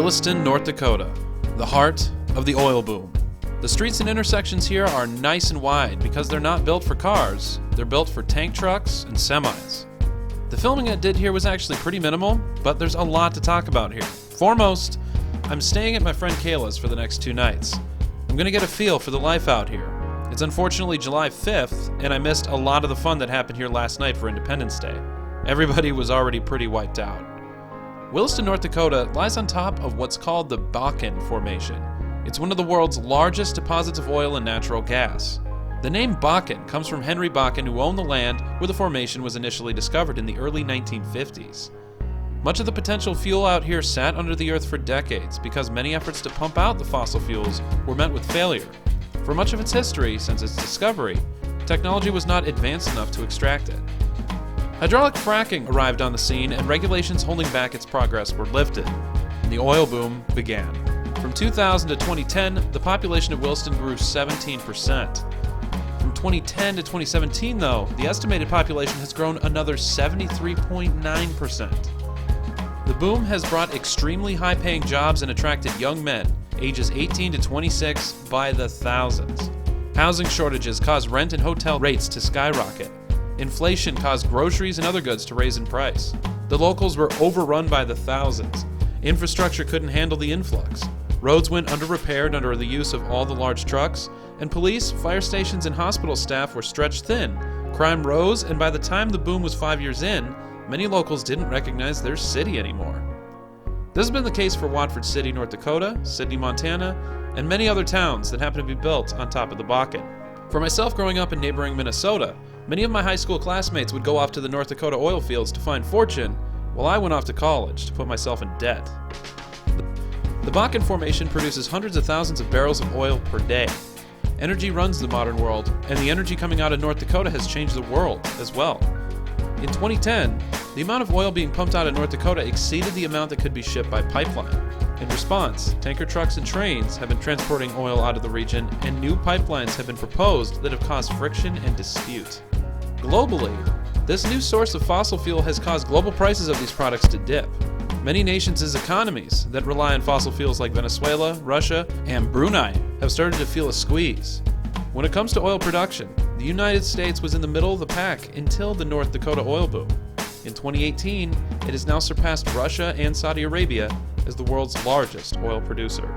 Williston, North Dakota, the heart of the oil boom. The streets and intersections here are nice and wide because they're not built for cars, they're built for tank trucks and semis. The filming I did here was actually pretty minimal, but there's a lot to talk about here. Foremost, I'm staying at my friend Kayla's for the next 2 nights. I'm gonna get a feel for the life out here. It's unfortunately July 5th, and I missed a lot of the fun that happened here last night for Independence Day. Everybody was already pretty wiped out. Williston, North Dakota lies on top of what's called the Bakken Formation. It's one of the world's largest deposits of oil and natural gas. The name Bakken comes from Henry Bakken, who owned the land where the formation was initially discovered in the early 1950s. Much of the potential fuel out here sat under the earth for decades because many efforts to pump out the fossil fuels were met with failure. For much of its history, since its discovery, technology was not advanced enough to extract it. Hydraulic fracking arrived on the scene, and regulations holding back its progress were lifted, and the oil boom began. From 2000 to 2010, the population of Williston grew 17%. From 2010 to 2017, though, the estimated population has grown another 73.9%. The boom has brought extremely high-paying jobs and attracted young men, ages 18 to 26, by the thousands. Housing shortages caused rent and hotel rates to skyrocket. Inflation caused groceries and other goods to raise in price. The locals were overrun by the thousands. Infrastructure couldn't handle the influx. Roads went under-repaired under the use of all the large trucks, and police, fire stations, and hospital staff were stretched thin. Crime rose, and by the time the boom was 5 years in, many locals didn't recognize their city anymore. This has been the case for Watford City, North Dakota, Sidney, Montana, and many other towns that happen to be built on top of the Bakken. For myself, growing up in neighboring Minnesota, many of my high school classmates would go off to the North Dakota oil fields to find fortune, while I went off to college to put myself in debt. The Bakken Formation produces hundreds of thousands of barrels of oil per day. Energy runs the modern world, and the energy coming out of North Dakota has changed the world as well. In 2010, the amount of oil being pumped out of North Dakota exceeded the amount that could be shipped by pipeline. In response, tanker trucks and trains have been transporting oil out of the region, and new pipelines have been proposed that have caused friction and dispute. Globally, this new source of fossil fuel has caused global prices of these products to dip. Many nations' economies that rely on fossil fuels like Venezuela, Russia, and Brunei have started to feel a squeeze. When it comes to oil production, the United States was in the middle of the pack until the North Dakota oil boom. In 2018, it has now surpassed Russia and Saudi Arabia as the world's largest oil producer.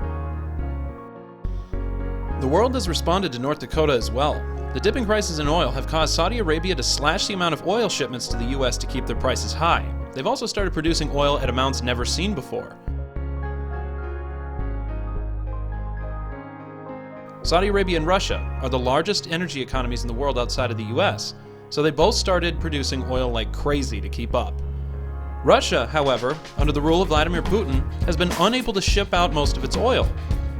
The world has responded to North Dakota as well. The dipping prices in oil have caused Saudi Arabia to slash the amount of oil shipments to the U.S. to keep their prices high. They've also started producing oil at amounts never seen before. Saudi Arabia and Russia are the largest energy economies in the world outside of the U.S., so they both started producing oil like crazy to keep up. Russia, however, under the rule of Vladimir Putin, has been unable to ship out most of its oil.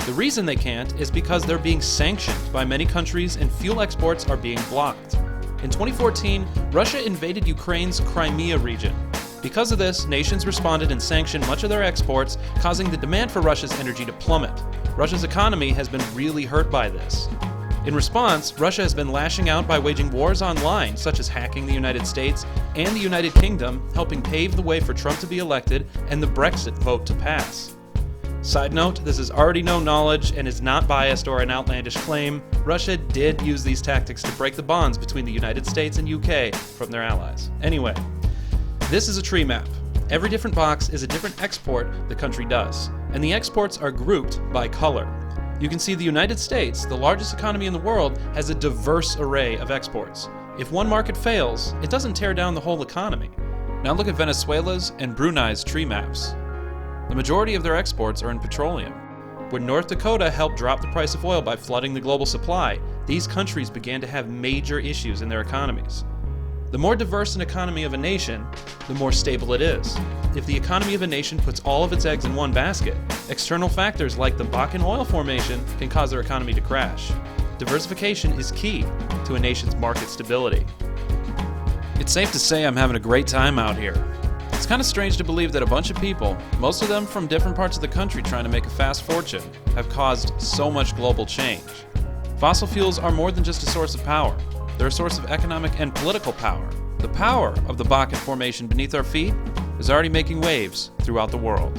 The reason they can't is because they're being sanctioned by many countries and fuel exports are being blocked. In 2014, Russia invaded Ukraine's Crimea region. Because of this, nations responded and sanctioned much of their exports, causing the demand for Russia's energy to plummet. Russia's economy has been really hurt by this. In response, Russia has been lashing out by waging wars online, such as hacking the United States and the United Kingdom, helping pave the way for Trump to be elected and the Brexit vote to pass. Side note, this is already known knowledge and is not biased or an outlandish claim. Russia did use these tactics to break the bonds between the United States and UK from their allies. Anyway, this is a tree map. Every different box is a different export the country does, and the exports are grouped by color. You can see the United States, the largest economy in the world, has a diverse array of exports. If one market fails, it doesn't tear down the whole economy. Now look at Venezuela's and Brunei's tree maps. The majority of their exports are in petroleum. When North Dakota helped drop the price of oil by flooding the global supply, these countries began to have major issues in their economies. The more diverse an economy of a nation, the more stable it is. If the economy of a nation puts all of its eggs in one basket, external factors like the Bakken oil formation can cause their economy to crash. Diversification is key to a nation's market stability. It's safe to say I'm having a great time out here. It's kind of strange to believe that a bunch of people, most of them from different parts of the country trying to make a fast fortune, have caused so much global change. Fossil fuels are more than just a source of power. They're a source of economic and political power. The power of the Bakken Formation beneath our feet is already making waves throughout the world.